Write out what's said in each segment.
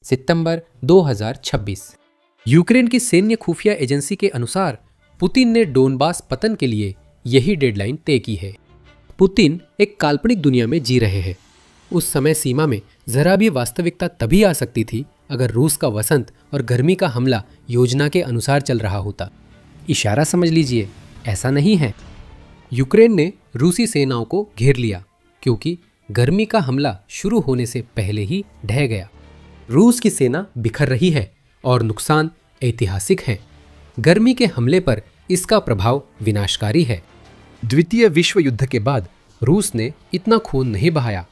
सितंबर 2026। Ukraine की सैन्य खुफिया एजेंसी के अनुसार पुतिन ने डोनबास पतन के लिए यही डेडलाइन तय की है। पुतिन एक काल्पनिक दुनिया में जी रहे हैं। उस समय सीमा में जरा भी वास्तविकता तभी आ सकती थी अगर रूस का वसंत और गर्मी का हमला योजना के अनुसार चल रहा होता। इशारा समझ लीजिए, ऐसा नहीं है। यूक्रेन ने रूसी सेनाओं को घेर लिया क्योंकि गर्मी का हमला शुरू होने से पहले ही ढह गया। रूस की सेना बिखर रही है और नुकसान ऐतिहासिक है। गर्मी के हमले पर इसका प्रभाव विनाशकारी है। द्वितीय विश्व युद्ध के बाद रूस ने इतना खून नहीं बहाया।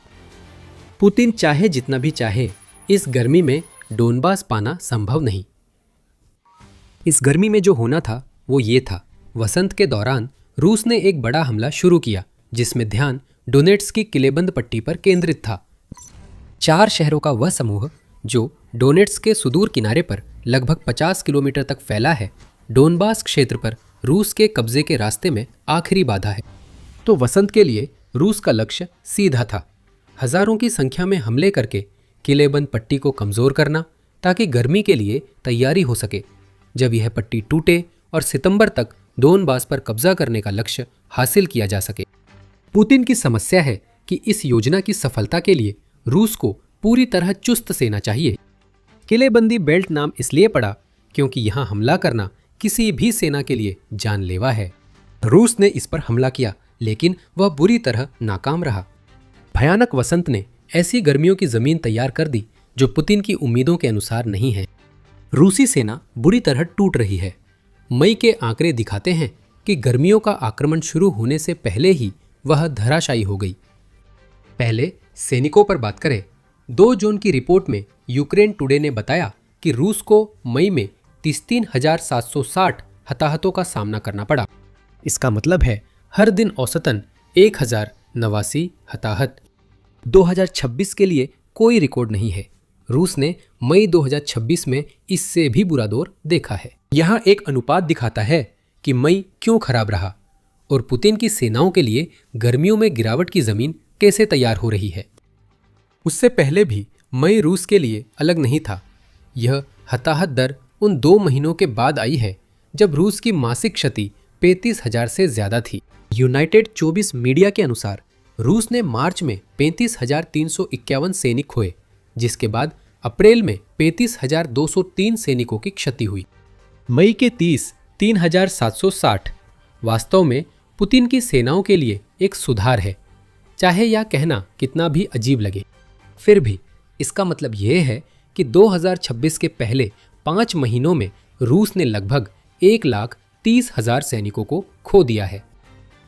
पुतिन चाहे जितना भी चाहे, इस गर्मी में डोनबास पाना संभव नहीं। इस गर्मी में जो होना था वो ये था, वसंत के दौरान रूस ने एक बड़ा हमला शुरू किया जिसमें ध्यान डोनेट्स्क की किलेबंद पट्टी पर केंद्रित था। 4 शहरों का वह समूह जो डोनेट्स्क के सुदूर किनारे पर लगभग 50 किलोमीटर तक फैला है, डोनबास क्षेत्र पर रूस के कब्जे के रास्ते में आखिरी बाधा है। तो वसंत के लिए रूस का लक्ष्य सीधा था, हजारों की संख्या में हमले करके किलेबंद पट्टी को कमजोर करना ताकि गर्मी के लिए तैयारी हो सके। जब यह पट्टी टूटे और सितंबर तक डोनबास पर कब्जा करने का लक्ष्य हासिल किया जा सके। पुतिन की समस्या है कि इस योजना की सफलता के लिए रूस को पूरी तरह चुस्त सेना चाहिए। किलेबंदी बेल्ट नाम इसलिए पड़ा क्योंकि यहां हमला करना किसी भी सेना के लिए जानलेवा है। रूस ने इस पर हमला किया लेकिन वह बुरी तरह नाकाम रहा। भयानक वसंत ने ऐसी गर्मियों की जमीन तैयार कर दी जो पुतिन की उम्मीदों के अनुसार नहीं है। रूसी सेना बुरी तरह टूट रही है। मई के आंकड़े दिखाते हैं कि गर्मियों का आक्रमण शुरू होने से पहले ही वह धराशायी हो गई। पहले सैनिकों पर बात करें। 2 जून की रिपोर्ट में यूक्रेन टुडे ने बताया कि रूस को मई में 33,760 हताहतों का सामना करना पड़ा। इसका मतलब है हर दिन औसतन 1,089 हताहत। 2026 के लिए कोई रिकॉर्ड नहीं है। रूस ने मई 2026 में इससे भी बुरा दौर देखा है। यहाँ एक अनुपात दिखाता है कि मई क्यों खराब रहा और पुतिन की सेनाओं के लिए गर्मियों में गिरावट की जमीन कैसे तैयार हो रही है। उससे पहले भी मई रूस के लिए अलग नहीं था। यह हताहत दर उन 2 महीनों के बाद आई है जब रूस की मासिक क्षति 35,000 से ज्यादा थी। यूनाइटेड 24 मीडिया के अनुसार रूस ने मार्च में 35,351 सैनिक खोए, जिसके बाद अप्रैल में 35,203 सैनिकों की क्षति हुई। मई के 3,760 वास्तव में पुतिन की सेनाओं के लिए एक सुधार है, चाहे यह कहना कितना भी अजीब लगे। फिर भी इसका मतलब यह है कि 2026 के पहले 5 महीनों में रूस ने लगभग 1,30,000 सैनिकों को खो दिया है।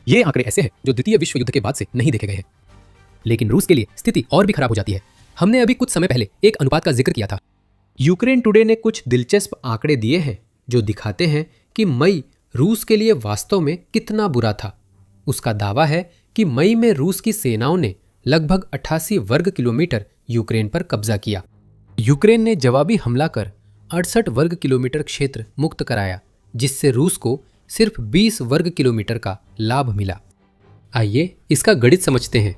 ये आंकड़े ऐसे हैं जो द्वितीय विश्व युद्ध के बाद से नहीं देखे गए हैं। लेकिन रूस के लिए स्थिति और भी खराब हो जाती है। हमने अभी कुछ समय पहले एक अनुपात का जिक्र किया था। यूक्रेन टुडे ने कुछ दिलचस्प आंकड़े दिए हैं जो दिखाते हैं कि मई रूस के लिए वास्तव में कितना बुरा था। उसका दावा है कि मई में रूस की सेनाओं ने लगभग 88 वर्ग किलोमीटर यूक्रेन पर कब्जा किया। यूक्रेन ने जवाबी हमला कर 68 वर्ग किलोमीटर क्षेत्र मुक्त कराया, जिससे रूस को सिर्फ 20 वर्ग किलोमीटर का लाभ मिला। आइए इसका गणित समझते हैं।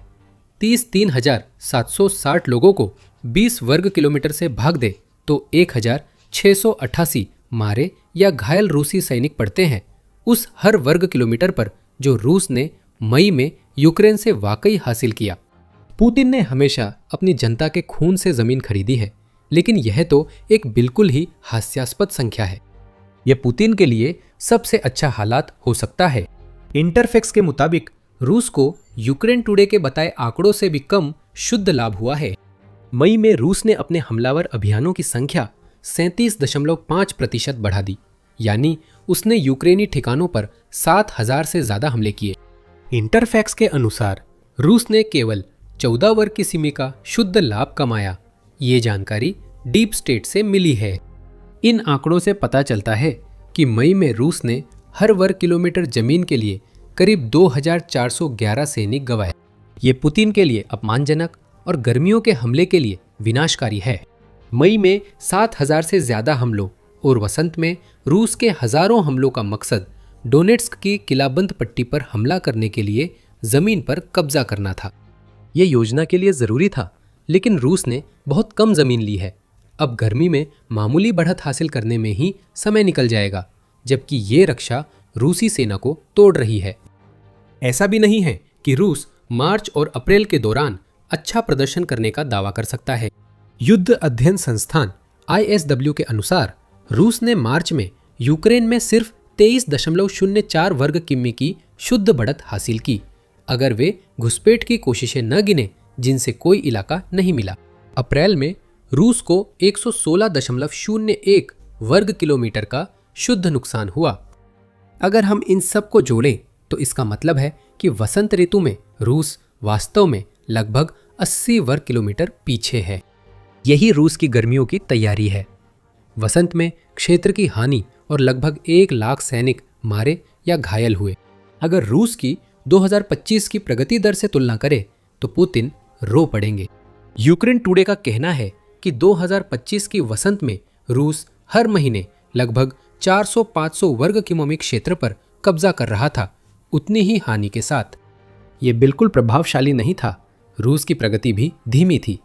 33,760 लोगों को 20 वर्ग किलोमीटर से भाग दे तो 1,688 मारे या घायल रूसी सैनिक पड़ते हैं उस हर वर्ग किलोमीटर पर जो रूस ने मई में यूक्रेन से वाकई हासिल किया। पुतिन ने हमेशा अपनी जनता के खून से जमीन खरीदी है, लेकिन यह तो एक बिल्कुल ही हास्यास्पद संख्या है। यह पुतिन के लिए सबसे अच्छा हालात हो सकता है। इंटरफैक्स के मुताबिक रूस को यूक्रेन टुडे के बताए आंकड़ों से भी कम शुद्ध लाभ हुआ है। मई में रूस ने अपने हमलावर अभियानों की संख्या 37.5% बढ़ा दी, यानी उसने यूक्रेनी ठिकानों पर 7,000 से ज्यादा हमले किए। इंटरफैक्स के अनुसार रूस ने केवल 14 वर्ग की सीमा का शुद्ध लाभ कमाया। ये जानकारी डीप स्टेट से मिली है। इन आंकड़ों से पता चलता है कि मई में रूस ने हर वर्ग किलोमीटर जमीन के लिए करीब 2,411 सैनिक गंवाए। ये पुतिन के लिए अपमानजनक और गर्मियों के हमले के लिए विनाशकारी है। मई में 7,000 से ज्यादा हमलों और वसंत में रूस के हजारों हमलों का मकसद डोनेट्स्क की किलाबंद पट्टी पर हमला करने के लिए जमीन पर कब्जा करना था। यह योजना के लिए जरूरी था, लेकिन रूस ने बहुत कम जमीन ली है। अब गर्मी में मामूली बढ़त हासिल करने में ही समय निकल जाएगा, जबकि ये रक्षा रूसी सेना को तोड़ रही है। ऐसा भी नहीं है कि रूस मार्च और अप्रैल के दौरान अच्छा प्रदर्शन करने का दावा कर सकता है। युद्ध अध्ययन संस्थान ISW के अनुसार रूस ने मार्च में यूक्रेन में सिर्फ 23.04 वर्ग किमी की शुद्ध बढ़त हासिल की, अगर वे घुसपैठ की कोशिशें न गिने जिनसे कोई इलाका नहीं मिला। अप्रैल में रूस को 116.01 वर्ग किलोमीटर का शुद्ध नुकसान हुआ। अगर हम इन सब को जोड़ें तो इसका मतलब है कि वसंत ऋतु में रूस वास्तव में लगभग 80 वर्ग किलोमीटर पीछे है। यही रूस की गर्मियों की तैयारी है। वसंत में क्षेत्र की हानि और लगभग 1 लाख सैनिक मारे या घायल हुए। अगर रूस की 2025 की प्रगति दर से तुलना करें तो पुतिन रो पड़ेंगे। यूक्रेन टुडे का कहना है कि 2025 की वसंत में रूस हर महीने लगभग 400-500 वर्ग किलोमीटर क्षेत्र पर कब्जा कर रहा था, उतनी ही हानि के साथ। ये बिल्कुल प्रभावशाली नहीं था। रूस की प्रगति भी धीमी थी।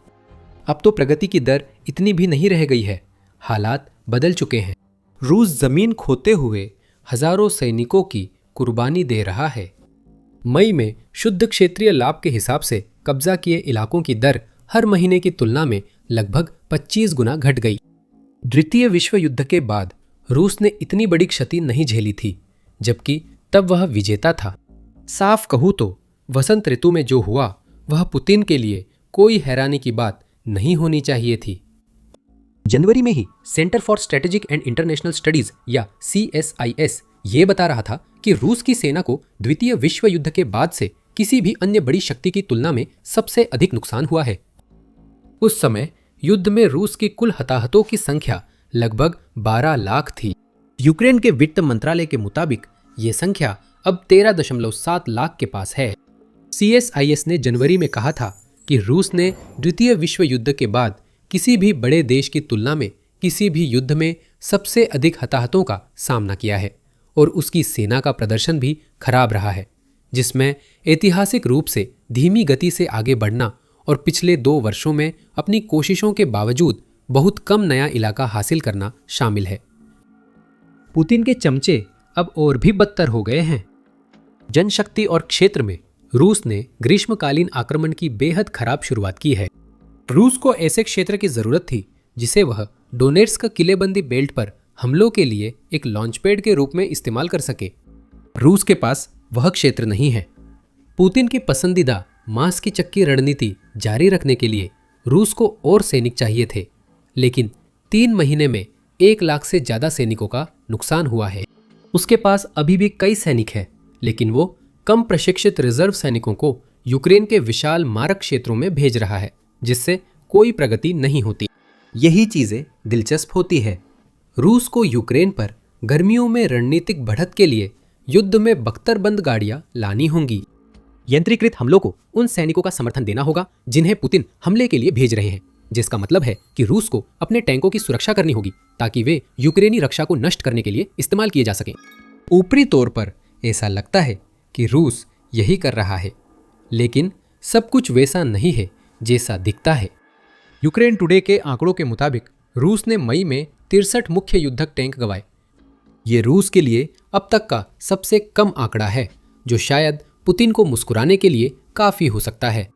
अब तो प्रगति की दर इतनी भी नहीं रह गई है। हालात बदल चुके हैं। रूस जमीन खोते हुए हजारों सैनिकों की कुर्बानी दे रहा है। मई में शुद्ध क्षेत्रीय लाभ के हिसाब से कब्जा किए इलाकों की दर हर महीने की तुलना में लगभग 25 गुना घट गई। द्वितीय विश्व युद्ध के बाद रूस ने इतनी बड़ी क्षति नहीं झेली थी, जबकि तब वह विजेता था। साफ कहूं तो वसंत ऋतु में जो हुआ वह पुतिन के लिए कोई हैरानी की बात नहीं होनी चाहिए थी। जनवरी में ही centre for strategic and international studies या CSIS ये बता रहा था कि रूस की सेना को द्वितीय विश्व युद्ध के बाद से किसी भी अन्य बड़ी शक्ति की तुलना में सबसे अधिक नुकसान हुआ है। उस समय युद्ध में रूस की कुल हताहतों की संख्या लगभग 12 लाख थी। यूक्रेन के वित्त मंत्रालय के मुताबिक ये संख्या अब 13.7 लाख के पास है। CSIS ने जनवरी में कहा था कि रूस ने द्वितीय विश्व युद्ध के बाद किसी भी बड़े देश की तुलना में किसी भी युद्ध में सबसे अधिक हताहतों का सामना किया है और उसकी सेना का प्रदर्शन भी खराब रहा है, जिसमें ऐतिहासिक रूप से धीमी गति से आगे बढ़ना और पिछले 2 वर्षों में अपनी कोशिशों के बावजूद बहुत कम नया इलाका हासिल करना शामिल है। पुतिन के चमचे अब और भी बदतर हो गए हैं। जनशक्ति और क्षेत्र में रूस ने ग्रीष्मकालीन आक्रमण की बेहद खराब शुरुआत की है। रूस को ऐसे क्षेत्र की जरूरत थी जिसे वह डोनेट्स्क किलेबंदी बेल्ट पर हमलों के लिए एक लॉन्चपैड के रूप में इस्तेमाल कर सके। रूस के पास वह क्षेत्र नहीं है। पुतिन की पसंदीदा मांस की चक्की रणनीति जारी रखने के लिए रूस को और सैनिक चाहिए थे, लेकिन 3 महीने में 1 लाख से ज्यादा सैनिकों का नुकसान हुआ है। उसके पास अभी भी कई सैनिक हैं, लेकिन वो कम प्रशिक्षित रिजर्व सैनिकों को यूक्रेन के विशाल मारक क्षेत्रों में भेज रहा है, जिससे कोई प्रगति नहीं होती। यही चीजें दिलचस्प होती है। रूस को यूक्रेन पर गर्मियों में रणनीतिक बढ़त के लिए युद्ध में बख्तरबंद गाड़ियां लानी होंगी। यंत्रीकृत हमलों को उन सैनिकों का समर्थन देना होगा जिन्हें पुतिन हमले के लिए भेज रहे हैं, जिसका मतलब है कि रूस को अपने टैंकों की सुरक्षा करनी होगी ताकि वे यूक्रेनी रक्षा को नष्ट करने के लिए इस्तेमाल किए जा सकें। ऊपरी तौर पर ऐसा लगता है कि रूस यही कर रहा है, लेकिन सब कुछ वैसा नहीं है जैसा दिखता है। यूक्रेन टुडे के आंकड़ों के मुताबिक रूस ने मई में 63 मुख्य युद्धक टैंक गंवाए। ये रूस के लिए अब तक का सबसे कम आंकड़ा है, जो शायद पुतिन को मुस्कुराने के लिए काफी हो सकता है।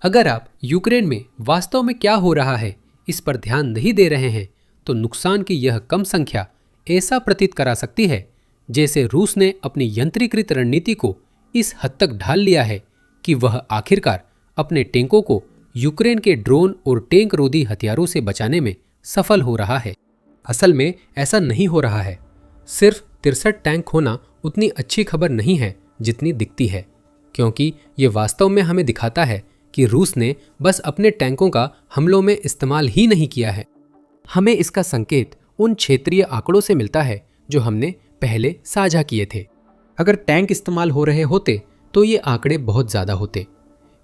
अगर आप यूक्रेन में वास्तव में क्या हो रहा है इस पर ध्यान नहीं दे रहे हैं, तो नुकसान की यह कम संख्या ऐसा प्रतीत करा सकती है जैसे रूस ने अपनी यंत्रीकृत रणनीति को इस हद तक ढाल लिया है कि वह आखिरकार अपने टैंकों को यूक्रेन के ड्रोन और टैंक रोधी हथियारों से बचाने में सफल हो रहा है। असल में ऐसा नहीं हो रहा है। सिर्फ 63 टैंक होना उतनी अच्छी खबर नहीं है जितनी दिखती है, क्योंकि ये वास्तव में हमें दिखाता है कि रूस ने बस अपने टैंकों का हमलों में इस्तेमाल ही नहीं किया है। हमें इसका संकेत उन क्षेत्रीय आंकड़ों से मिलता है जो हमने पहले साझा किए थे। अगर टैंक इस्तेमाल हो रहे होते तो ये आंकड़े बहुत ज़्यादा होते।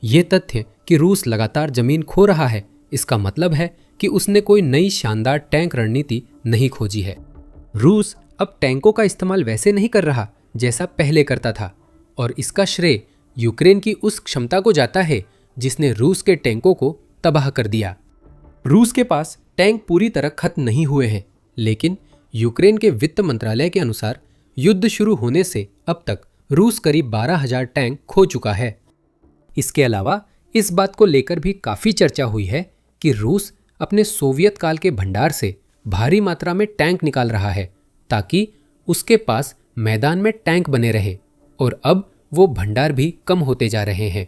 ये तथ्य कि रूस लगातार जमीन खो रहा है, इसका मतलब है कि उसने कोई नई शानदार टैंक रणनीति नहीं खोजी है। रूस अब टैंकों का इस्तेमाल वैसे नहीं कर रहा जैसा पहले करता था, और इसका श्रेय यूक्रेन की उस क्षमता को जाता है जिसने रूस के टैंकों को तबाह कर दिया। रूस के पास टैंक पूरी तरह खत्म नहीं हुए हैं, लेकिन यूक्रेन के वित्त मंत्रालय के अनुसार युद्ध शुरू होने से अब तक रूस करीब 12,000 टैंक खो चुका है। इसके अलावा इस बात को लेकर भी काफी चर्चा हुई है कि रूस अपने सोवियत काल के भंडार से भारी मात्रा में टैंक निकाल रहा है ताकि उसके पास मैदान में टैंक बने रहे, और अब वो भंडार भी कम होते जा रहे हैं।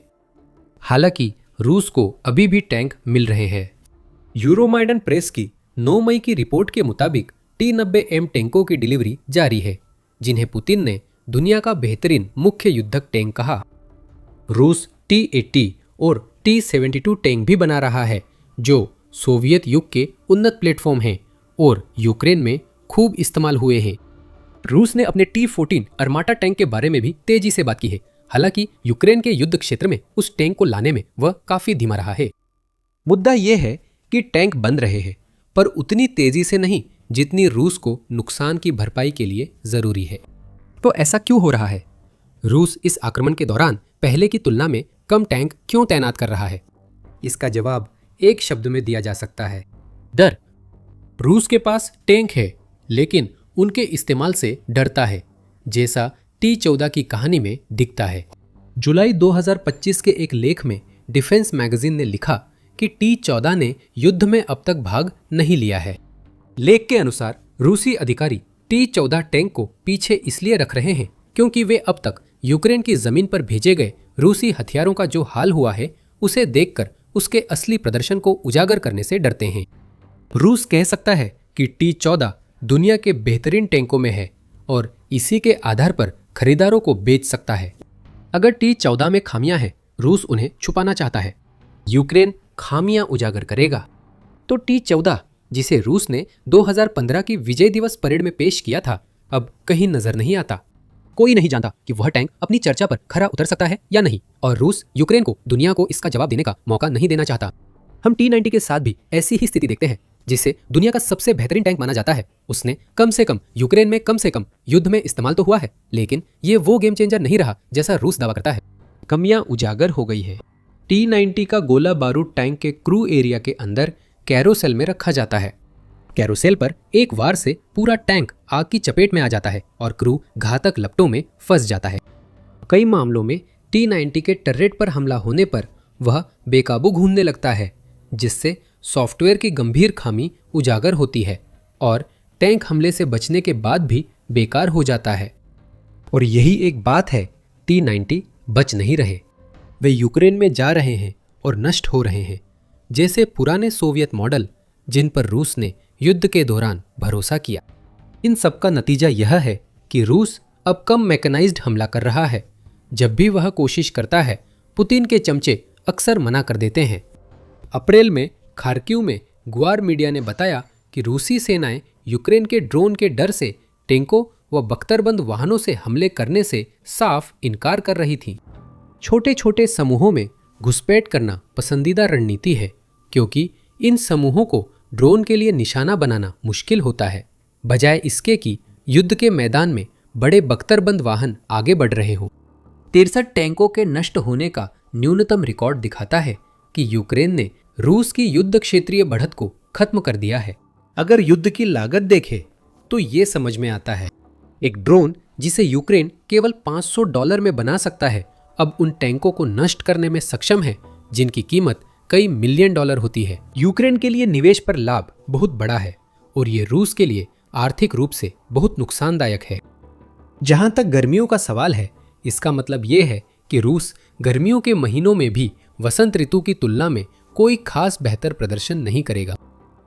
हालांकि रूस को अभी भी टैंक मिल रहे हैं। यूरोमाइडन प्रेस की 9 मई की रिपोर्ट के मुताबिक T-90M टैंकों की डिलीवरी जारी है, जिन्हें पुतिन ने दुनिया का बेहतरीन मुख्य युद्धक टैंक कहा। रूस T-80 और T-72 टैंक भी बना रहा है, जो सोवियत युग के उन्नत प्लेटफॉर्म हैं और यूक्रेन में खूब इस्तेमाल हुए हैं। रूस ने अपने T-14 अर्माटा टैंक के बारे में भी तेजी से बात की है। हालांकि यूक्रेन के युद्ध क्षेत्र में उस टैंक को लाने में वह काफी धीमा रहा है। मुद्दा यह है कि टैंक बन रहे हैं, पर उतनी तेजी से नहीं जितनी रूस को नुकसान की भरपाई के लिए जरूरी है। तो ऐसा क्यों हो रहा है? रूस इस आक्रमण के दौरान पहले की तुलना में कम टैंक क्यों तैनात कर रहा है? इसका जवाब एक शब्द में दिया जा सकता है, डर। रूस के पास टैंक है, लेकिन उनके इस्तेमाल से डरता है, जैसा T-14 की कहानी में दिखता है। जुलाई 2025 के एक लेख में डिफेंस मैगजीन ने लिखा कि T-14 ने युद्ध में अब तक भाग नहीं लिया है। लेख के अनुसार रूसी अधिकारी T-14 टैंक को पीछे इसलिए रख रहे हैं क्योंकि वे अब तक यूक्रेन की जमीन पर भेजे गए रूसी हथियारों का जो हाल हुआ है उसे देखकर उसके असली प्रदर्शन को उजागर करने से डरते हैं। रूस कह सकता है कि T-14 दुनिया के बेहतरीन टैंकों में है और इसी के आधार पर खरीदारों को बेच सकता है। अगर T-14 में खामियां हैं, रूस उन्हें छुपाना चाहता है। यूक्रेन खामियां उजागर करेगा तो T-14, जिसे रूस ने 2015 की विजय दिवस परेड में पेश किया था, अब कहीं नजर नहीं आता। कोई नहीं जानता कि वह टैंक अपनी चर्चा पर खरा उतर सकता है या नहीं, और रूस यूक्रेन को दुनिया को इसका जवाब देने का मौका नहीं देना चाहता। हम T-90 के साथ भी ऐसी ही स्थिति देखते हैं, जिसे दुनिया का सबसे बेहतरीन टैंक माना जाता है। उसने कम से कम यूक्रेन में कम से कम युद्ध में इस्तेमाल तो हुआ है, लेकिन ये वो गेम चेंजर नहीं रहा जैसा रूस दावा करता है। कमियां उजागर हो गई है। T-90 का गोला बारूद टैंक के क्रू एरिया के अंदर कैरोसेल में रखा जाता है। कैरोसेल पर एक वार से पूरा टैंक आग की चपेट में आ जाता है और क्रू घातक लपटों में फंस जाता है। कई मामलों में T-90 के टर्रेट पर हमला होने पर वह बेकाबू घूमने लगता है, जिससे सॉफ्टवेयर की गंभीर खामी उजागर होती है और टैंक हमले से बचने के बाद भी बेकार हो जाता है। और यही एक बात है, T-90 बच नहीं रहे। वे यूक्रेन में जा रहे हैं और नष्ट हो रहे हैं, जैसे पुराने सोवियत मॉडल जिन पर रूस ने युद्ध के दौरान भरोसा किया। इन सब का नतीजा यह है कि रूस अब कम मैकेनाइज्ड हमला कर रहा है। जब भी वह कोशिश करता है, पुतिन के चमचे अक्सर मना कर देते हैं। अप्रैल में खार्किव में गुआर मीडिया ने बताया कि रूसी सेनाएं यूक्रेन के ड्रोन के डर से टैंकों व बख्तरबंद वाहनों से हमले करने से साफ इनकार कर रही थी। छोटे छोटे समूहों में घुसपैठ करना पसंदीदा रणनीति है, क्योंकि इन समूहों को ड्रोन के लिए निशाना बनाना मुश्किल होता है, बजाय इसके कि युद्ध के मैदान में बड़े बख्तरबंद वाहन आगे बढ़ रहे हों। 63 टैंकों के नष्ट होने का न्यूनतम रिकॉर्ड दिखाता है कि यूक्रेन ने रूस की युद्ध क्षेत्रीय बढ़त को खत्म कर दिया है। अगर युद्ध की लागत देखें तो ये समझ में आता है। एक ड्रोन जिसे यूक्रेन केवल $500 में बना सकता है, अब उन टैंकों को नष्ट करने में सक्षम है जिनकी कीमत कई मिलियन डॉलर होती है। यूक्रेन के लिए निवेश पर लाभ बहुत बड़ा है और ये रूस के लिए आर्थिक रूप से बहुत नुकसानदायक है। जहां तक गर्मियों का सवाल है, इसका मतलब ये है कि रूस गर्मियों के महीनों में भी वसंत ऋतु की तुलना में कोई खास बेहतर प्रदर्शन नहीं करेगा।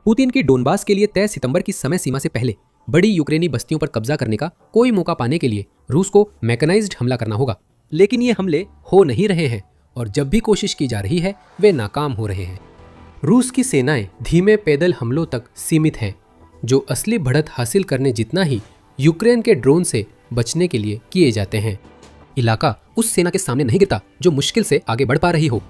पुतिन की डोनबास के लिए तय सितंबर की समय सीमा से पहले बड़ी यूक्रेनी बस्तियों पर कब्जा करने का कोई मौका पाने के लिए रूस को मैकेनाइज्ड हमला करना होगा, लेकिन ये हमले हो नहीं रहे हैं और जब भी कोशिश की जा रही है वे नाकाम हो रहे हैं। रूस की सेनाएं धीमे पैदल हमलों तक सीमित हैं, जो असली बढ़त हासिल करने जितना ही यूक्रेन के ड्रोन से बचने के लिए किए जाते हैं। इलाका उस सेना के सामने नहीं गिरता जो मुश्किल से आगे बढ़ पा रही हो।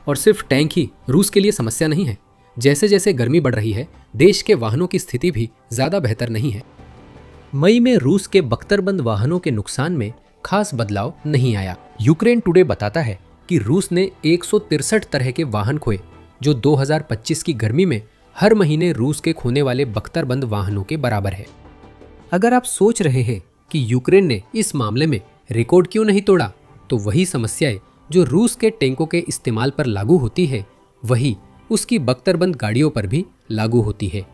और सिर्फ टैंक ही रूस के लिए समस्या नहीं है। जैसे जैसे गर्मी बढ़ रही है, देश के वाहनों की स्थिति भी ज्यादा बेहतर नहीं है। मई में रूस के बख्तरबंद वाहनों के नुकसान में खास बदलाव नहीं आया। यूक्रेन टुडे बताता है कि रूस ने 163 तरह के वाहन खोए, जो 2025 की गर्मी में हर महीने रूस के खोने वाले बख्तरबंद वाहनों के बराबर है। अगर आप सोच रहे हैं कि यूक्रेन ने इस मामले में रिकॉर्ड क्यों नहीं तोड़ा, तो वही समस्याएं जो रूस के टैंकों के इस्तेमाल पर लागू होती है वही उसकी बख्तरबंद गाड़ियों पर भी लागू होती है।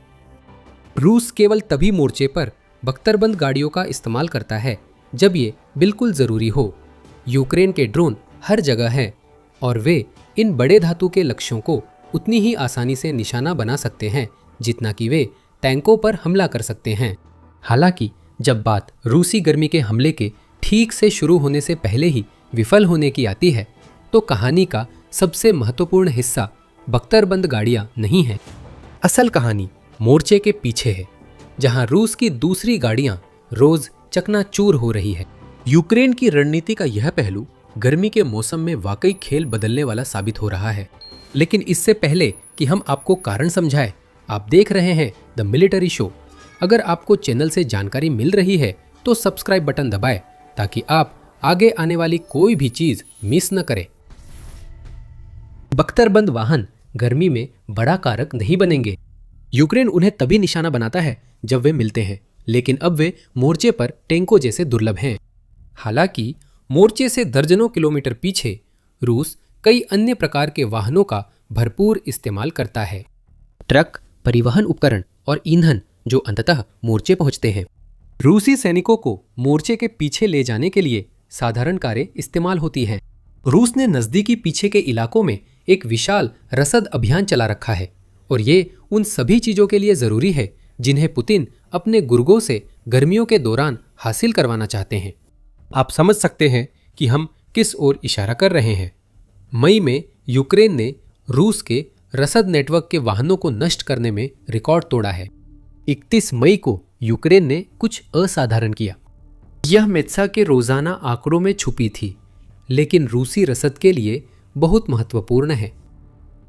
रूस केवल तभी मोर्चे पर बख्तरबंद गाड़ियों का इस्तेमाल करता है जब ये बिल्कुल जरूरी हो। यूक्रेन के ड्रोन हर जगह हैं और वे इन बड़े धातु के लक्ष्यों को उतनी ही आसानी से निशाना बना सकते हैं जितना कि वे टैंकों पर हमला कर सकते हैं। हालांकि जब बात रूसी गर्मी के हमले के ठीक से शुरू होने से पहले ही विफल होने की आती है, तो कहानी का सबसे महत्वपूर्ण हिस्सा बख्तरबंद गाड़ियां नहीं है। असल कहानी मोर्चे के पीछे है, जहां रूस की दूसरी गाड़ियां रोज चकनाचूर हो रही है। यूक्रेन की रणनीति का यह पहलू गर्मी के मौसम में वाकई खेल बदलने वाला साबित हो रहा है। लेकिन इससे पहले कि हम आपको कारण समझाएं, आप देख रहे हैं द मिलिट्री शो। अगर आपको चैनल से जानकारी मिल रही है तो सब्सक्राइब बटन दबाएं ताकि आप आगे आने वाली कोई भी चीज मिस न करें। बख्तरबंद वाहन गर्मी में बड़ा कारक नहीं बनेंगे। यूक्रेन उन्हें तभी निशाना बनाता है जब वे मिलते हैं, लेकिन अब वे मोर्चे पर टैंकों जैसे दुर्लभ हैं। हालांकि मोर्चे से दर्जनों किलोमीटर पीछे रूस कई अन्य प्रकार के वाहनों का भरपूर इस्तेमाल करता है। ट्रक, परिवहन उपकरण और ईंधन जो अंततः मोर्चे पहुंचते हैं। रूसी सैनिकों को मोर्चे के पीछे ले जाने के लिए साधारण कारें इस्तेमाल होती हैं। रूस ने नजदीकी पीछे के इलाकों में एक विशाल रसद अभियान चला रखा है और ये उन सभी चीजों के लिए जरूरी है जिन्हें पुतिन अपने गुर्गों से गर्मियों के दौरान हासिल करवाना चाहते हैं। आप समझ सकते हैं कि हम किस ओर इशारा कर रहे हैं। मई में यूक्रेन ने रूस के रसद नेटवर्क के वाहनों को नष्ट करने में रिकॉर्ड तोड़ा है। 31 मई को यूक्रेन ने कुछ असाधारण किया। यह मेत्सा के रोजाना आंकड़ों में छुपी थी, लेकिन रूसी रसद के लिए बहुत महत्वपूर्ण है।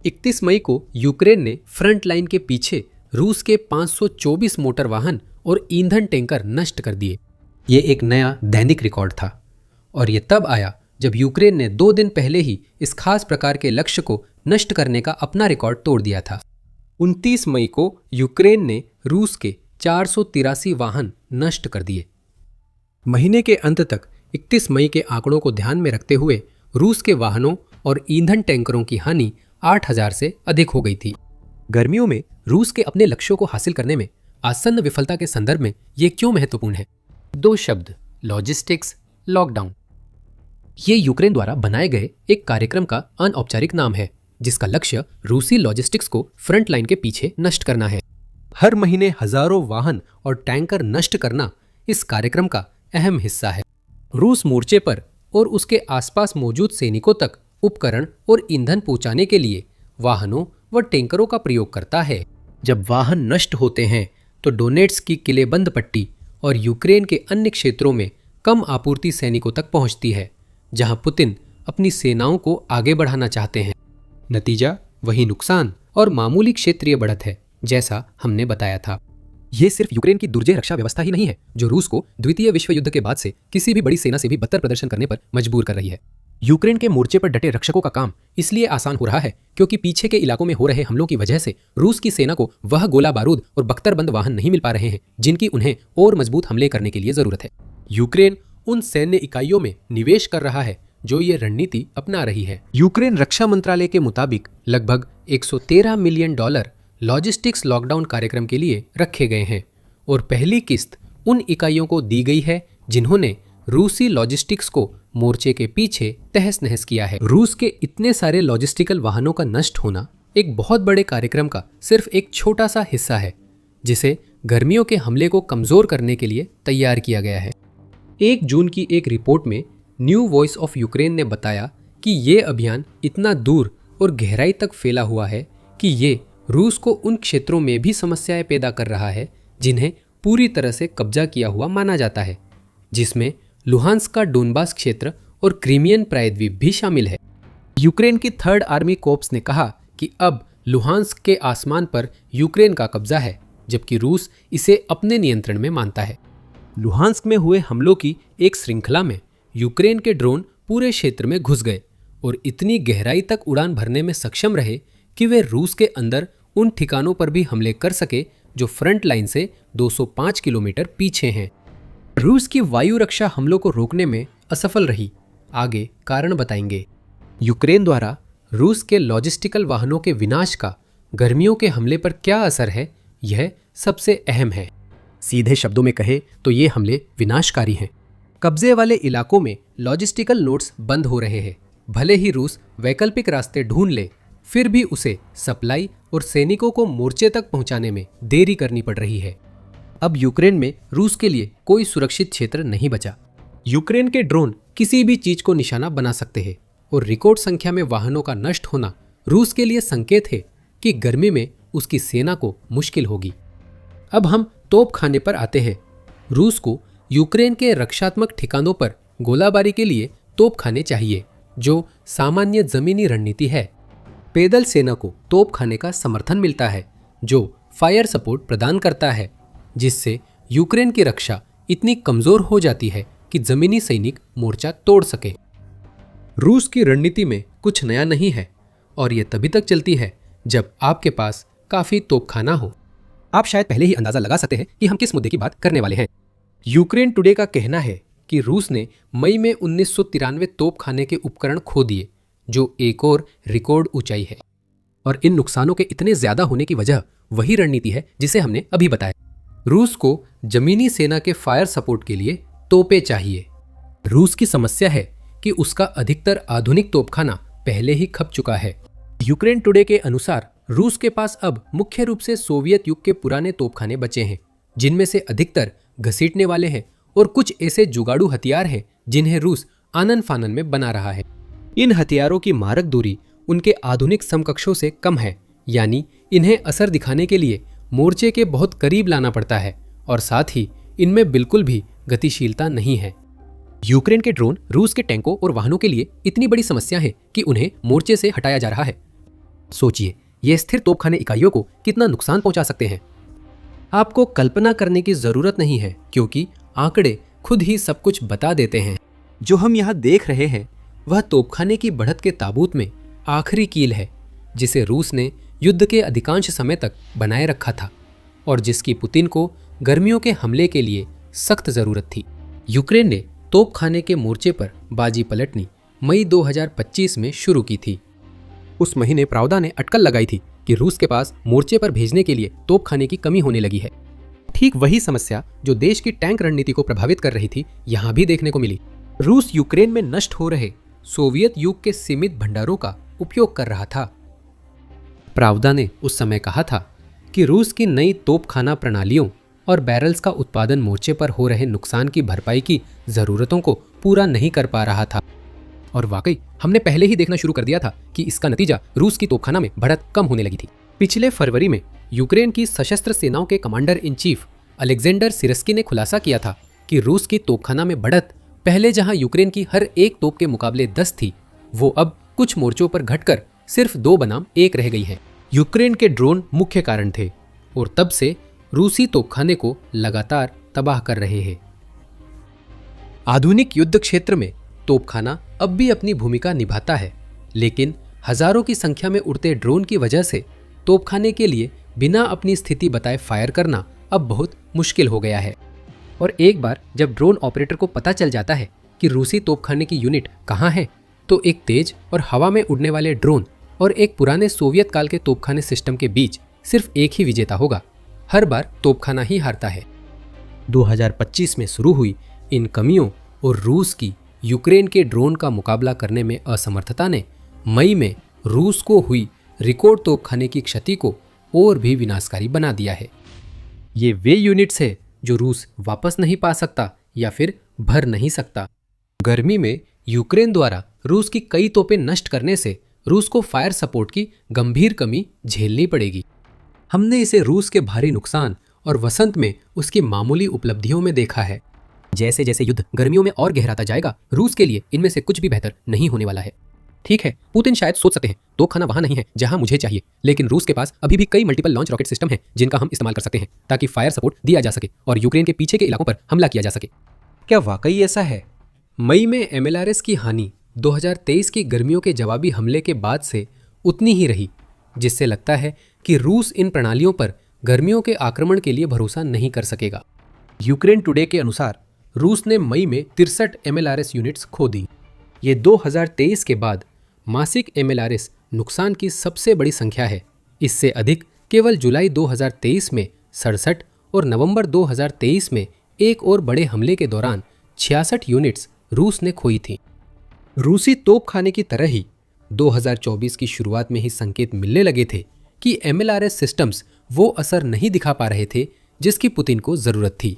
31 मई को यूक्रेन ने फ्रंट लाइन के पीछे रूस के 524 मोटर वाहन और ईंधन टैंकर नष्ट कर दिए। ये एक नया दैनिक रिकॉर्ड था और ये तब आया जब यूक्रेन ने 2 दिन पहले ही इस खास प्रकार के लक्ष्य को नष्ट करने का अपना रिकॉर्ड तोड़ दिया था। 29 मई को यूक्रेन ने रूस के 483 वाहन नष्ट कर दिए। महीने के अंत तक 31 मई के आंकड़ों को ध्यान में रखते हुए रूस के वाहनों और ईंधन टैंकरों की हानि 8000 से अधिक हो गई थी। गर्मियों में रूस के अपने लक्ष्यों को हासिल करने में आसन्न विफलता के संदर्भ में ये क्यों महत्वपूर्ण है? 2 शब्द, लॉजिस्टिक्स, लॉकडाउन। ये यूक्रेन द्वारा बनाए गए एक कार्यक्रम का अनौपचारिक नाम है जिसका लक्ष्य रूसी लॉजिस्टिक्स को फ्रंट लाइन के पीछे नष्ट करना है। हर महीने हजारों वाहन और टैंकर नष्ट करना इस कार्यक्रम का अहम हिस्सा है। रूस मोर्चे पर और उसके आसपास मौजूद सैनिकों तक उपकरण और ईंधन पहुंचाने के लिए वाहनों व टैंकरों का प्रयोग करता है। जब वाहन नष्ट होते हैं तो डोनेट्स्क की किलेबंद पट्टी और यूक्रेन के अन्य क्षेत्रों में कम आपूर्ति सैनिकों तक पहुंचती है, जहां पुतिन अपनी सेनाओं को आगे बढ़ाना चाहते हैं। नतीजा वही नुकसान और मामूली क्षेत्रीय बढ़त है, जैसा हमने बताया था। ये सिर्फ यूक्रेन की दुर्जय रक्षा व्यवस्था ही नहीं है जो रूस को द्वितीय विश्व युद्ध के बाद से किसी भी बड़ी सेना से भी बदतर प्रदर्शन करने पर मजबूर कर रही है। यूक्रेन के मोर्चे पर डटे रक्षकों का काम इसलिए आसान हो रहा है क्योंकि पीछे के इलाकों में हो रहे हमलों की वजह से रूस की सेना को वह गोला बारूद और बख्तरबंद वाहन नहीं मिल पा रहे हैं जिनकी उन्हें और मजबूत हमले करने के लिए जरूरत है। यूक्रेन उन सैन्य इकाइयों में निवेश कर रहा है जो ये रणनीति अपना रही है। यूक्रेन रक्षा मंत्रालय के मुताबिक लगभग $113 मिलियन लॉजिस्टिक्स लॉकडाउन कार्यक्रम के लिए रखे गए हैं और पहली किस्त उन इकाइयों को दी गई है जिन्होंने रूसी लॉजिस्टिक्स को मोर्चे के पीछे तहस नहस किया है। रूस के इतने सारे लॉजिस्टिकल वाहनों का नष्ट होना एक बहुत बड़े कार्यक्रम का सिर्फ एक छोटा सा हिस्सा है जिसे गर्मियों के हमले को कमजोर करने के लिए तैयार किया गया है। 1 जून की एक रिपोर्ट में न्यू वॉइस ऑफ यूक्रेन ने बताया कि ये अभियान इतना दूर और गहराई तक फैला हुआ है कि ये रूस को उन क्षेत्रों में भी समस्याएं पैदा कर रहा है जिन्हें पूरी तरह से कब्जा किया हुआ माना जाता है, जिसमें लुहांस्क का डोनबास क्षेत्र और क्रीमियन प्रायद्वीप भी शामिल है। यूक्रेन की 3rd आर्मी कोर्प्स ने कहा कि अब लुहांस्क के आसमान पर यूक्रेन का कब्जा है, जबकि रूस इसे अपने नियंत्रण में मानता है। लुहांस्क में हुए हमलों की एक श्रृंखला में यूक्रेन के ड्रोन पूरे क्षेत्र में घुस गए और इतनी गहराई तक उड़ान भरने में सक्षम रहे कि वे रूस के अंदर उन ठिकानों पर भी हमले कर सके जो फ्रंट लाइन से 205 किलोमीटर पीछे हैं। रूस की वायु रक्षा हमलों को रोकने में असफल रही। आगे कारण बताएंगे। यूक्रेन द्वारा रूस के लॉजिस्टिकल वाहनों के विनाश का गर्मियों के हमले पर क्या असर है, यह सबसे अहम है। सीधे शब्दों में कहे तो ये हमले विनाशकारी हैं। कब्जे वाले इलाकों में लॉजिस्टिकल नोड्स बंद हो रहे हैं। भले ही रूस वैकल्पिक रास्ते ढूंढ ले, फिर भी उसे सप्लाई और सैनिकों को मोर्चे तक पहुंचाने में देरी करनी पड़ रही है। अब यूक्रेन में रूस के लिए कोई सुरक्षित क्षेत्र नहीं बचा। यूक्रेन के ड्रोन किसी भी चीज को निशाना बना सकते हैं और रिकॉर्ड संख्या में वाहनों का नष्ट होना रूस के लिए संकेत है कि गर्मी में उसकी सेना को मुश्किल होगी। अब हम तोपखाने पर आते हैं। रूस को यूक्रेन के रक्षात्मक ठिकानों पर गोलाबारी के लिए तोपखाने चाहिए, जो सामान्य जमीनी रणनीति है। पैदल सेना को तोपखाने का समर्थन मिलता है, जो फायर सपोर्ट प्रदान करता है, जिससे यूक्रेन की रक्षा इतनी कमजोर हो जाती है कि जमीनी सैनिक मोर्चा तोड़ सके। रूस की रणनीति में कुछ नया नहीं है और यह तभी तक चलती है जब आपके पास काफी तोपखाना हो। आप शायद पहले ही अंदाजा लगा सकते हैं कि हम किस मुद्दे की बात करने वाले हैं। यूक्रेन टुडे का कहना है कि रूस ने मई में 1993 तोपखाने के उपकरण खो दिए, जो एक और रिकॉर्ड ऊंचाई है। और इन नुकसानों के इतने ज्यादा होने की वजह वही रणनीति है जिसे हमने अभी बताया। रूस को जमीनी सेना के फायर सपोर्ट के लिए तोपें चाहिए। रूस की समस्या है कि उसका अधिकतर आधुनिक तोपखाना पहले ही खप चुका है। यूक्रेन टुडे के अनुसार रूस के पास अब मुख्य रूप से सोवियत युग के पुराने तोपखाने बचे हैं, जिनमें से अधिकतर घसीटने वाले हैं और कुछ ऐसे जुगाड़ू हथियार हैं जिन्हें रूस आनन फानन में बना रहा है। इन हथियारों की मारक दूरी उनके आधुनिक समकक्षों से कम है, यानी इन्हें असर दिखाने के लिए मोर्चे के बहुत करीब लाना पड़ता है और साथ ही इनमें बिल्कुल भी गतिशीलता नहीं है। यूक्रेन के ड्रोन रूस के टैंकों और वाहनों के लिए इतनी बड़ी समस्या है कि उन्हें मोर्चे से हटाया जा रहा है। सोचिए, ये स्थिर तोपखाने इकाइयों को कितना नुकसान पहुंचा सकते हैं। आपको कल्पना करने की जरूरत नहीं है, क्योंकि आंकड़े खुद ही सब कुछ बता देते हैं। जो हम यहाँ देख रहे हैं वह तोपखाने की बढ़त के ताबूत में आखिरी कील है, जिसे रूस ने युद्ध के अधिकांश समय तक बनाए रखा था और जिसकी पुतिन को गर्मियों के हमले के लिए सख्त जरूरत थी। यूक्रेन ने तोपखाने के मोर्चे पर बाजी पलटनी मई 2025 में शुरू की थी। उस महीने प्रावदा ने अटकल लगाई थी कि रूस के पास मोर्चे पर भेजने के लिए तोपखाने की कमी होने लगी है। ठीक वही समस्या जो देश की टैंक रणनीति को प्रभावित कर रही थी, यहां भी देखने को मिली। रूस यूक्रेन में नष्ट हो रहे सोवियत युग के सीमित भंडारों का उपयोग कर रहा था। प्रावदा ने उस समय कहा था कि रूस की नई तोपखाना प्रणालियों और बैरल्स का उत्पादन मोर्चे पर हो रहे नुकसान की भरपाई की जरूरतों को पूरा नहीं कर पा रहा था। और वाकई हमने पहले ही देखना शुरू कर दिया था कि इसका नतीजा रूस की तोपखाना में बढ़त कम होने लगी थी। पिछले फरवरी में यूक्रेन की सशस्त्र सेनाओं के कमांडर इन चीफ अलेक्जेंडर सिरस्की ने खुलासा किया था कि रूस की तोपखाना में बढ़त पहले जहां यूक्रेन की हर एक तोप के मुकाबले 10 थी, वो अब कुछ मोर्चों पर घटकर सिर्फ 2 बनाम 1 रह गई है। यूक्रेन के ड्रोन मुख्य कारण थे और तब से रूसी तोपखाने को लगातार तबाह कर रहे हैं। आधुनिक युद्ध क्षेत्र में तोपखाना अब भी अपनी भूमिका निभाता है, लेकिन हजारों की संख्या में उड़ते ड्रोन की वजह से तोपखाने के लिए बिना अपनी स्थिति बताए फायर करना अब बहुत मुश्किल हो गया है। और एक बार जब ड्रोन ऑपरेटर को पता चल जाता है कि रूसी तोपखाने की यूनिट कहाँ है, तो एक तेज और हवा में उड़ने वाले ड्रोन और एक पुराने सोवियत काल के तोपखाने सिस्टम के बीच सिर्फ एक ही विजेता होगा। हर बार तोपखाना ही हारता है। 2025 में शुरू हुई इन कमियों और रूस की यूक्रेन के ड्रोन का मुकाबला करने में असमर्थता ने मई में रूस को हुई रिकॉर्ड तोपखाने की क्षति को और भी विनाशकारी बना दिया है। ये वे यूनिट्स है जो रूस वापस नहीं पा सकता या फिर भर नहीं सकता। गर्मी में यूक्रेन द्वारा रूस की कई तोपें नष्ट करने से रूस को फायर सपोर्ट की गंभीर कमी झेलनी पड़ेगी। हमने इसे रूस के भारी नुकसान और वसंत में उसकी मामूली उपलब्धियों में देखा है। जैसे जैसे युद्ध गर्मियों में और गहराता जाएगा, रूस के लिए इनमें से कुछ भी बेहतर नहीं होने वाला है। ठीक है, पुतिन शायद सोच सकते हैं तोपखाना वहां नहीं है जहां मुझे चाहिए, लेकिन रूस के पास अभी भी कई मल्टीपल लॉन्च रॉकेट सिस्टम हैं जिनका हम इस्तेमाल कर सकते हैं ताकि फायर सपोर्ट दिया जा सके और यूक्रेन के पीछे के इलाकों पर हमला किया जा सके। क्या वाकई ऐसा है? मई में MLRS की हानि 2023 की गर्मियों के जवाबी हमले के बाद से उतनी ही रही, जिससे लगता है कि रूस इन प्रणालियों पर गर्मियों के आक्रमण के लिए भरोसा नहीं कर सकेगा। यूक्रेन टुडे के अनुसार रूस ने मई में 63 MLRS यूनिट्स खो दी। ये 2023 के बाद मासिक MLRS नुकसान की सबसे बड़ी संख्या है। इससे अधिक केवल जुलाई 2023 में 67 और नवंबर 2023 में एक और बड़े हमले के दौरान 66 यूनिट्स रूस ने खोई थी। रूसी तोपखाने की तरह ही 2024 की शुरुआत में ही संकेत मिलने लगे थे कि MLRS सिस्टम्स वो असर नहीं दिखा पा रहे थे जिसकी पुतिन को जरूरत थी।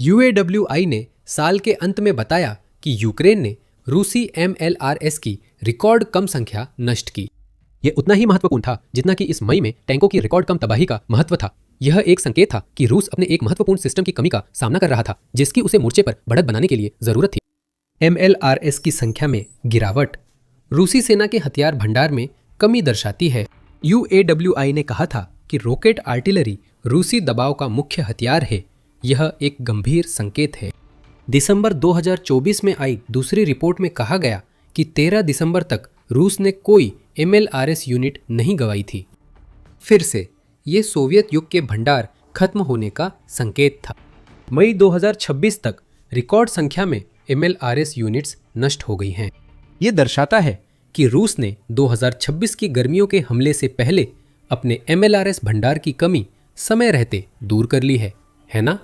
UAWI ने साल के अंत में बताया कि यूक्रेन ने रूसी MLRS की रिकॉर्ड कम संख्या नष्ट की। यह उतना ही महत्वपूर्ण था जितना कि इस मई में टैंकों की रिकॉर्ड कम तबाही का महत्व था। यह एक संकेत था कि रूस अपने एक महत्वपूर्ण सिस्टम की कमी का सामना कर रहा था जिसकी उसे मोर्चे पर बढ़त बनाने के लिए जरूरत थी। MLRS की संख्या में गिरावट रूसी सेना के हथियार भंडार में कमी दर्शाती है। UAWI ने कहा था कि रॉकेट आर्टिलरी रूसी दबाव का मुख्य हथियार है। यह एक गंभीर संकेत है। दिसंबर 2024 में आई दूसरी रिपोर्ट में कहा गया कि 13 दिसंबर तक रूस ने कोई MLRS यूनिट नहीं गंवाई थी। फिर से ये सोवियत युग के भंडार खत्म होने का संकेत था। मई 2026 तक रिकॉर्ड संख्या में MLRS यूनिट्स नष्ट हो गई हैं। ये दर्शाता है कि रूस ने 2026 की गर्मियों के हमले से पहले अपने MLRS भंडार की कमी समय रहते दूर कर ली है ना?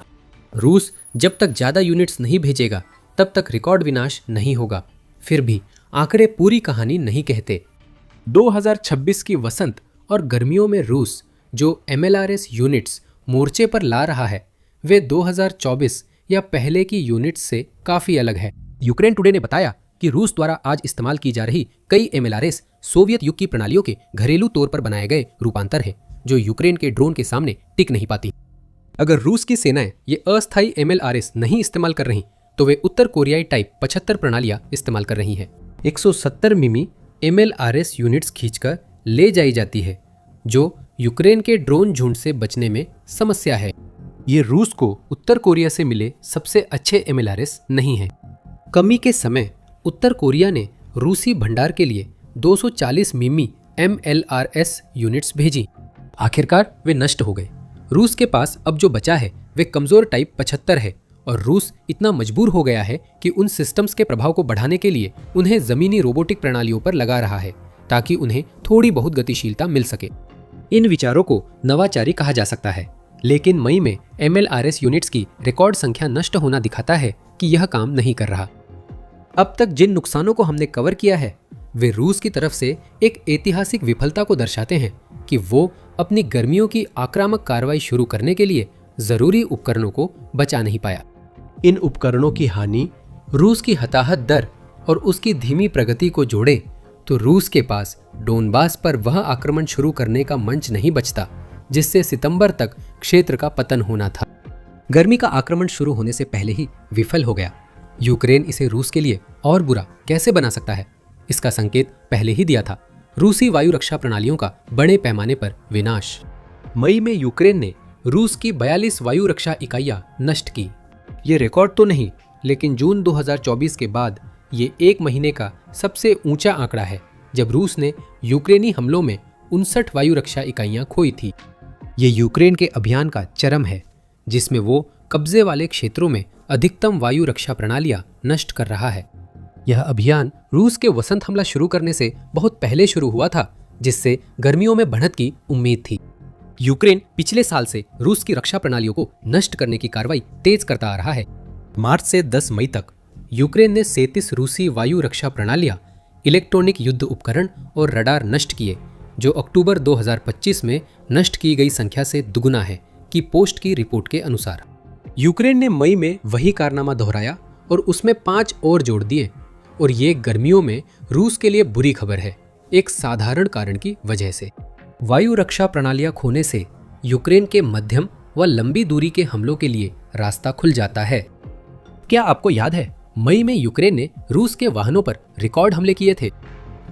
रूस जब तक ज़्यादा यूनिट्स नहीं भेजेगा तब तक रिकॉर्ड विनाश नहीं होगा। फिर भी आंकड़े पूरी कहानी नहीं कहते। 2026 की वसंत और गर्मियों में रूस जो MLRS यूनिट्स मोर्चे पर ला रहा है वे 2024 या पहले की यूनिट्स से काफ़ी अलग है। यूक्रेन टुडे ने बताया कि रूस द्वारा आज इस्तेमाल की जा रही कई MLRS सोवियत युग की प्रणालियों के घरेलू तौर पर बनाए गए रूपांतर है जो यूक्रेन के ड्रोन के सामने टिक नहीं पाती। अगर रूस की सेनाएं ये अस्थायी MLRS नहीं इस्तेमाल कर रही तो वे उत्तर कोरियाई टाइप 75 प्रणालियां इस्तेमाल कर रही हैं। 170 मिमी MLRS यूनिट्स खींचकर ले जाई जाती है जो यूक्रेन के ड्रोन झुंड से बचने में समस्या है। ये रूस को उत्तर कोरिया से मिले सबसे अच्छे MLRS नहीं है। कमी के समय उत्तर कोरिया ने रूसी भंडार के लिए 240 मिमी MLRS यूनिट्स भेजी। आखिरकार वे नष्ट हो गए। रूस के पास अब जो बचा है वे कमजोर टाइप 75 है और रूस इतना मजबूर हो गया है कि उन सिस्टम्स के प्रभाव को बढ़ाने के लिए उन्हें जमीनी रोबोटिक प्रणालियों पर लगा रहा है ताकि उन्हें थोड़ी बहुत गतिशीलता मिल सके। इन विचारों को नवाचारी कहा जा सकता है, लेकिन मई में MLRS यूनिट्स की रिकॉर्ड संख्या नष्ट होना दिखाता है कि यह काम नहीं कर रहा। अब तक जिन नुकसानों को हमने कवर किया है वे रूस की तरफ से एक ऐतिहासिक विफलता को दर्शाते हैं कि वो अपनी गर्मियों की आक्रामक कार्रवाई शुरू करने के लिए जरूरी उपकरणों को बचा नहीं पाया। इन उपकरणों की हानि रूस की हताहत दर और उसकी धीमी प्रगति को जोड़े तो रूस के पास डोनबास पर वह आक्रमण शुरू करने का मंच नहीं बचता जिससे सितंबर तक क्षेत्र का पतन होना था। गर्मी का आक्रमण शुरू होने से पहले ही विफल हो गया। यूक्रेन इसे रूस के लिए और बुरा कैसे बना सकता है, इसका संकेत पहले ही दिया था। रूसी वायु रक्षा प्रणालियों का बड़े पैमाने पर विनाश। मई में यूक्रेन ने रूस की 42 वायु रक्षा इकाइयां नष्ट की। ये रिकॉर्ड तो नहीं, लेकिन जून 2024 के बाद ये एक महीने का सबसे ऊंचा आंकड़ा है जब रूस ने यूक्रेनी हमलों में 59 वायु रक्षा इकाइयां खोई थी। ये यूक्रेन के अभियान का चरम है जिसमें वो कब्जे वाले क्षेत्रों में अधिकतम वायु रक्षा प्रणालियां नष्ट कर रहा है। यह अभियान रूस के वसंत हमला शुरू करने से बहुत पहले शुरू हुआ था जिससे गर्मियों में बढ़त की उम्मीद थी। यूक्रेन पिछले साल से रूस की रक्षा प्रणालियों को नष्ट करने की कार्रवाई तेज करता आ रहा है। मार्च से 10 मई तक यूक्रेन ने 37 रूसी वायु रक्षा प्रणालियां, इलेक्ट्रॉनिक युद्ध उपकरण और रडार नष्ट किए जो अक्टूबर 2025 में नष्ट की गई संख्या से दुगुना है कि पोस्ट की रिपोर्ट के अनुसार। यूक्रेन ने मई में वही कारनामा दोहराया और उसमें 5 और जोड़ दिए और ये गर्मियों में रूस के लिए बुरी खबर है, एक साधारण कारण की वजह से। वायु रक्षा प्रणालियां खोने से यूक्रेन के मध्यम व लंबी दूरी के हमलों के लिए रास्ता खुल जाता है। क्या आपको याद है मई में यूक्रेन ने रूस के वाहनों पर रिकॉर्ड हमले किए थे?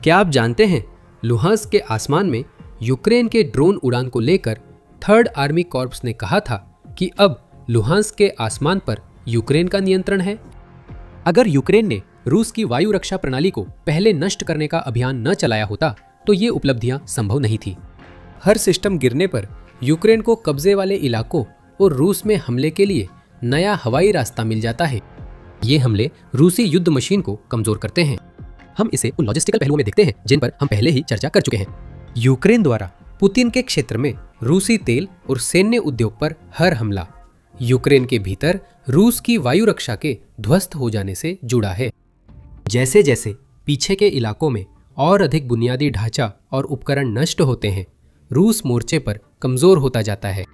क्या आप जानते हैं लुहांस्क के आसमान में यूक्रेन के ड्रोन उड़ान को लेकर 3rd आर्मी कॉर्प्स ने कहा था कि अब लुहांस्क के आसमान पर यूक्रेन का नियंत्रण है। अगर यूक्रेन ने रूस की वायु रक्षा प्रणाली को पहले नष्ट करने का अभियान न चलाया होता तो ये उपलब्धियां संभव नहीं थी। हर सिस्टम गिरने पर यूक्रेन को कब्जे वाले इलाकों और रूस में हमले के लिए नया हवाई रास्ता मिल जाता है। ये हमले रूसी युद्ध मशीन को कमजोर करते हैं। हम इसे उन लॉजिस्टिकल पहलुओं में देखते हैं जिन पर हम पहले ही चर्चा कर चुके हैं। यूक्रेन द्वारा पुतिन के क्षेत्र में रूसी तेल और सैन्य उद्योग पर हर हमला यूक्रेन के भीतर रूस की वायु रक्षा के ध्वस्त हो जाने से जुड़ा है। जैसे जैसे पीछे के इलाकों में और अधिक बुनियादी ढांचा और उपकरण नष्ट होते हैं, रूस मोर्चे पर कमजोर होता जाता है।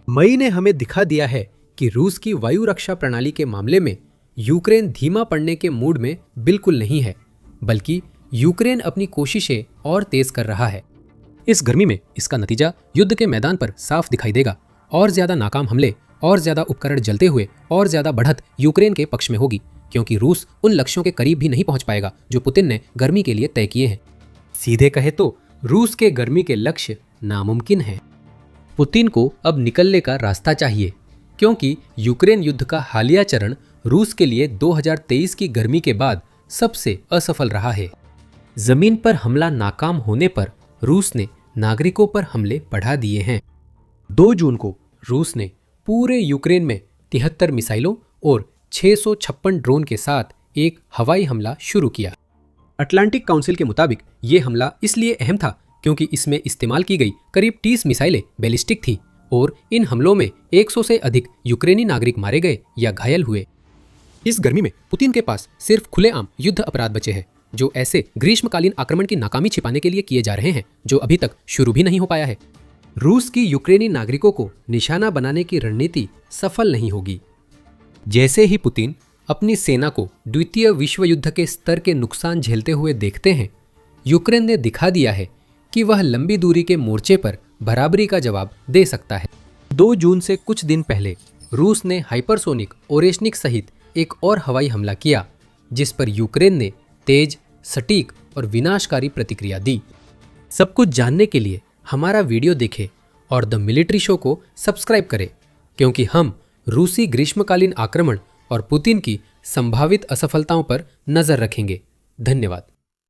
मई ने हमें दिखा दिया है कि रूस की वायु रक्षा प्रणाली के मामले में यूक्रेन धीमा पड़ने के मूड में बिल्कुल नहीं है, बल्कि यूक्रेन अपनी कोशिशें और तेज कर रहा है। इस गर्मी में इसका नतीजा युद्ध के मैदान पर साफ दिखाई देगा। और ज्यादा नाकाम हमले, और ज्यादा उपकरण जलते हुए, और ज्यादा बढ़त यूक्रेन के पक्ष में होगी, क्योंकि रूस उन लक्ष्यों के करीब भी नहीं पहुंच पाएगा जो पुतिन ने गर्मी के लिए तय किए हैं। सीधे कहे तो रूस के गर्मी के लक्ष्य नामुमकिन हैं। पुतिन को अब निकलने का रास्ता चाहिए, क्योंकि यूक्रेन युद्ध का हालिया चरण रूस के लिए 2023 की गर्मी के बाद सबसे असफल रहा है। जमीन पर हमला नाकाम होने पर रूस ने नागरिकों पर हमले बढ़ा दिए हैं। 2 जून को रूस ने पूरे यूक्रेन में 73 मिसाइलों और 656 ड्रोन के साथ एक हवाई हमला शुरू किया। अटलांटिक काउंसिल के मुताबिक ये हमला इसलिए अहम था क्योंकि इसमें इस्तेमाल की गई करीब 30 मिसाइलें बैलिस्टिक थी और इन हमलों में 100 से अधिक यूक्रेनी नागरिक मारे गए या घायल हुए। इस गर्मी में पुतिन के पास सिर्फ खुलेआम युद्ध अपराध बचे हैं, जो ऐसे ग्रीष्मकालीन आक्रमण की नाकामी छिपाने के लिए किए जा रहे हैं जो अभी तक शुरू भी नहीं हो पाया है। रूस की यूक्रेनी नागरिकों को निशाना बनाने की रणनीति सफल नहीं होगी। जैसे ही पुतिन अपनी सेना को द्वितीय विश्व युद्ध के स्तर के नुकसान झेलते हुए देखते हैं, यूक्रेन ने दिखा दिया है कि वह लंबी दूरी के मोर्चे पर बराबरी का जवाब दे सकता है। 2 जून से कुछ दिन पहले रूस ने हाइपरसोनिक ओरेशनिक सहित एक और हवाई हमला किया, जिस पर यूक्रेन ने तेज, सटीक और विनाशकारी प्रतिक्रिया दी। सब कुछ जानने के लिए हमारा वीडियो देखें और द मिलिट्री शो को सब्सक्राइब करें, क्योंकि हम रूसी ग्रीष्मकालीन आक्रमण और पुतिन की संभावित असफलताओं पर नजर रखेंगे। धन्यवाद।